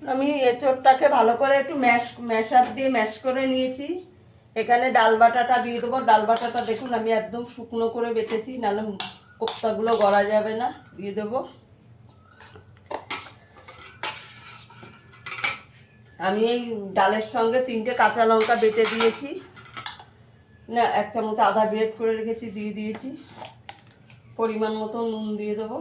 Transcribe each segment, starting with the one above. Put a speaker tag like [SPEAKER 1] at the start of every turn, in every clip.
[SPEAKER 1] আমি এঁচোড়টাকে ভালো করে একটু ম্যাশার দিয়ে ম্যাশ করে নিয়েছি। এখানে ডাল বাটাটা দিয়ে দেবো। ডাল বাটাটা দেখুন আমি একদম শুকনো করে বেটেছি, নাহলে কোপ্তাগুলো গলা যাবে না। দিয়ে দেবো। আমি এই ডালের সঙ্গে 3টে কাঁচা লঙ্কা বেটে দিয়েছি, না 1 চামচ আদা গ্রেট করে রেখেছি দিয়ে দিয়েছি। পরিমাণ মতো নুন দিয়ে দেবো।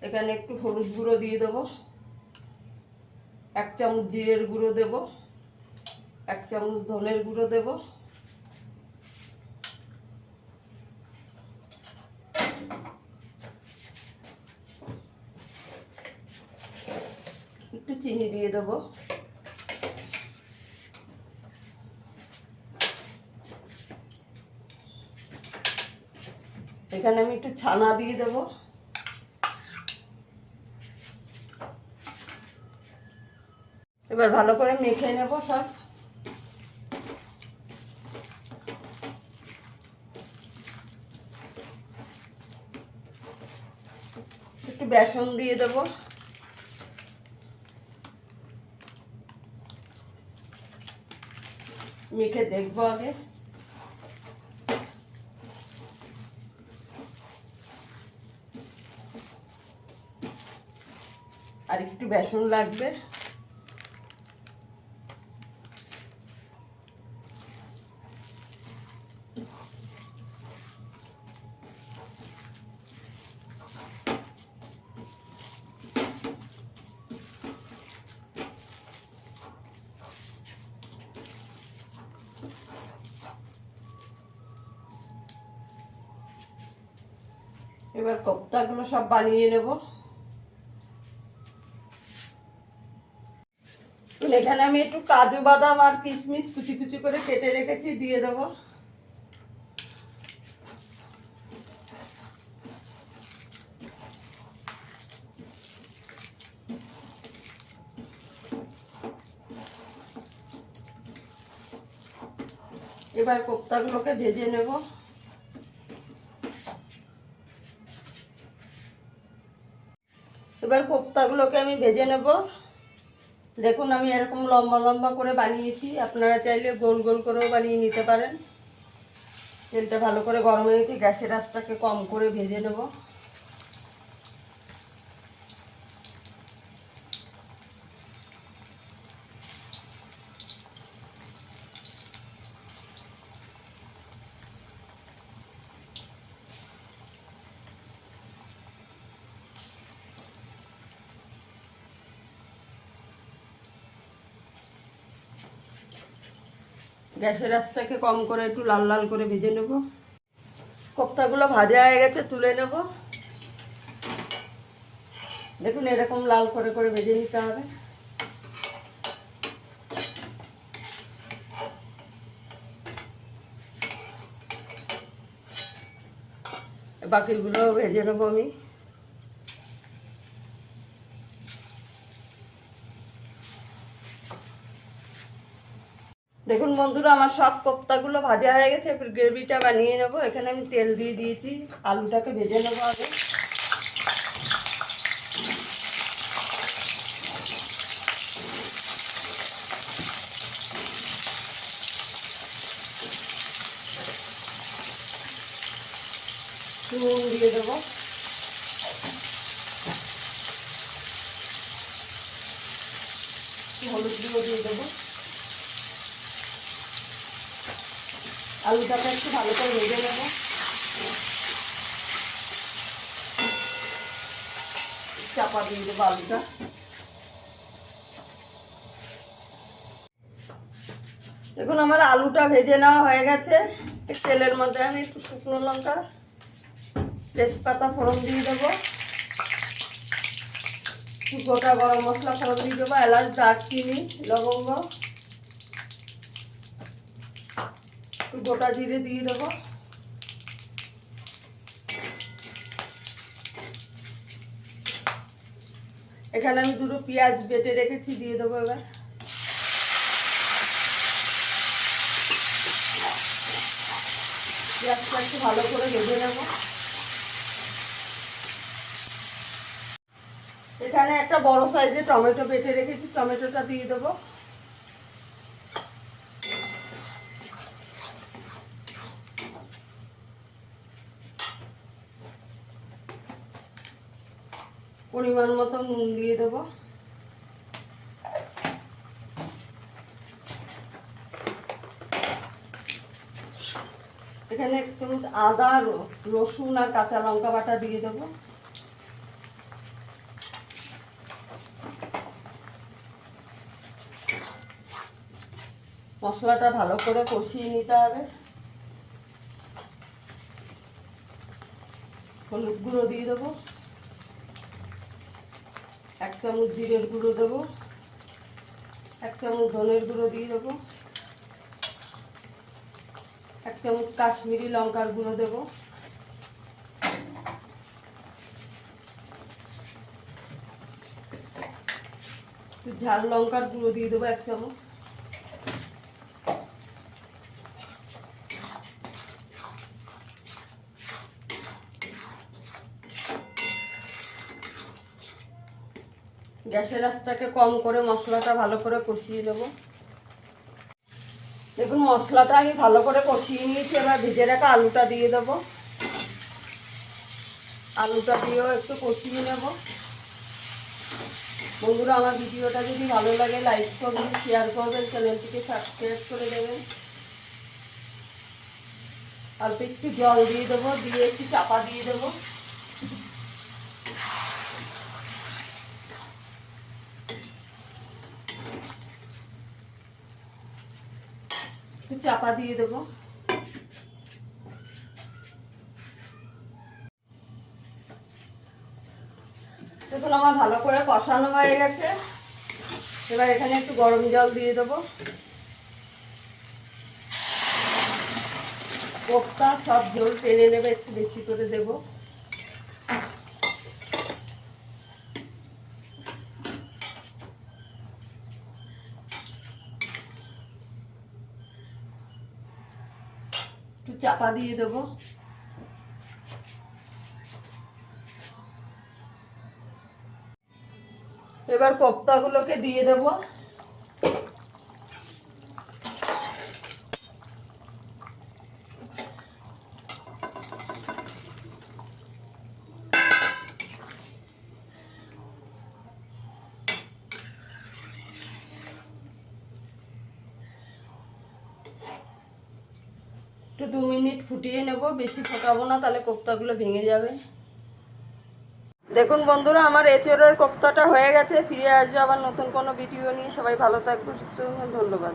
[SPEAKER 1] এখানে একটু হলুদ গুঁড়ো দিয়ে দেবো। 1 চামচ জিরের গুঁড়ো দেবো। 1 চামচ ধনের গুঁড়ো দেবো। একটু চিনি দিয়ে দেবো। এখানে আমি একটু ছানা দিয়ে দেবো। এবার ভালো করে মেখে নেব সব। একটু বেসন দিয়ে দেবো। মেখে দেখবো আগে। আর একটু বেসন লাগবে। এবার কোপ্তাগুলো সব বানিয়ে নেব। এখানে আমি একটু কাজু বাদাম আর কিশমিশ কুচি কুচি করে কেটে রেখেছি, দিয়ে দেবো। এবার কোপ্তাগুলোকে ভেজে নেব। এবার কোপ্তাগুলোকে আমি ভেজে নেব। দেখুন আমি এরকম লম্বা লম্বা করে বানিয়েছি, আপনারা চাইলে গোল গোল করেও বানিয়ে নিতে পারেন। তেলটা ভালো করে গরম হয়ে গেছে, গ্যাসের আঁচটাকে কম করে ভেজে নেব। গ্যাসের আঁচটাকে কম করে একটু লাল লাল করে ভেজে নেব। কোপ্তাগুলো ভাজা হয়ে গেছে, তুলে নেব। দেখুন এরকম লাল করে করে ভেজে নিতে হবে। বাকিগুলো ভেজে নেবো আমি। দেখুন বন্ধুরা আমার সব কোপ্তাগুলো ভাজা হয়ে গেছে। এবার গ্রেভিটা বানিয়ে নেব। এখানে আমি তেল দিয়ে দিয়েছি, আলুটাকে ভেজে নেবো আগে। নুন দিয়ে দেবো। হলুদ গুঁড়ো দিয়ে দেবো। আলুটাকে একটু ভালো করে ভেজে নেব। চাপা দিয়ে দেবো আলুটা। দেখুন আমার আলুটা ভেজে নেওয়া হয়ে গেছে। তেলের মধ্যে আমি একটু শুকনো লঙ্কা তেজপাতা ফোড়ন দিয়ে দেবো। গোটা গরম মশলা ফোড়ন দিয়ে দেবো, এলাচ দারচিনি লবঙ্গ, গোটা জিরে দিয়ে দেবো। এখানে আমি 2টো পেঁয়াজ বেটে রেখেছি, দিয়ে দেবো। এবার পেঁয়াজটা একটু ভালো করে ভেজে নেব। এখানে একটা বড় সাইজের টমেটো বেটে রেখেছি, টমেটোটা দিয়ে দেবো। পরিমাণ মতো নুন দিয়ে দেবো। এখানে 1 চামচ আদা, রসুন আর কাঁচা লঙ্কা বাটা দিয়ে দেবো। মশলাটা ভালো করে কষিয়ে নিতে হবে। হলুদ গুঁড়ো দিয়ে দেবো, 1 চামচ জিরের গুঁড়ো দেবো, 1 চামচ ধনের গুঁড়ো দিয়ে দেবো, 1 চামচ কাশ্মীরি লঙ্কার গুঁড়ো দেবো, ঝাল লঙ্কার গুঁড়ো দিয়ে দেবো 1 চামচ। গ্যাসের আঁচটাকে কম করে মশলাটা ভালো করে কষিয়ে নেব। দেখুন মশলাটা আমি ভালো করে কষিয়ে নিয়েছি। এবার ভেজে রাখা আলুটা দিয়ে দেবো। আলুটা দিয়েও একটু কষিয়ে নেব। বন্ধুরা, আমার ভিডিওটা যদি ভালো লাগে লাইক করবেন, শেয়ার করবেন, চ্যানেলটিকে সাবস্ক্রাইব করে দেবেন। অল্প একটু জল দিয়ে দেবো, দিয়ে একটু চাপা দিয়ে দেবো। একটু চাপা দিয়ে দেবো। দেখুন আমার ভালো করে কষানো হয়ে গেছে। এবার এখানে একটু গরম জল দিয়ে দেবো। কোপ্তা সব ঝোল টেনে নেবে, একটু বেশি করে দেব। একটু চাপা দিয়ে দেবো। এবার কোপ্তাগুলোকে দিয়ে দেবো। একটু 2 মিনিট ফুটিয়ে নেব, বেশি ফোটাবো না, তাহলে কোপ্তাগুলো ভেঙে যাবে। দেখুন বন্ধুরা, আমার এঁচোড়ের কোপ্তাটা হয়ে গেছে। ফিরে আসবে আবার নতুন কোনো ভিডিও নিয়ে। সবাই ভালো থাকবে, সুস্থ থাকবেন। ধন্যবাদ।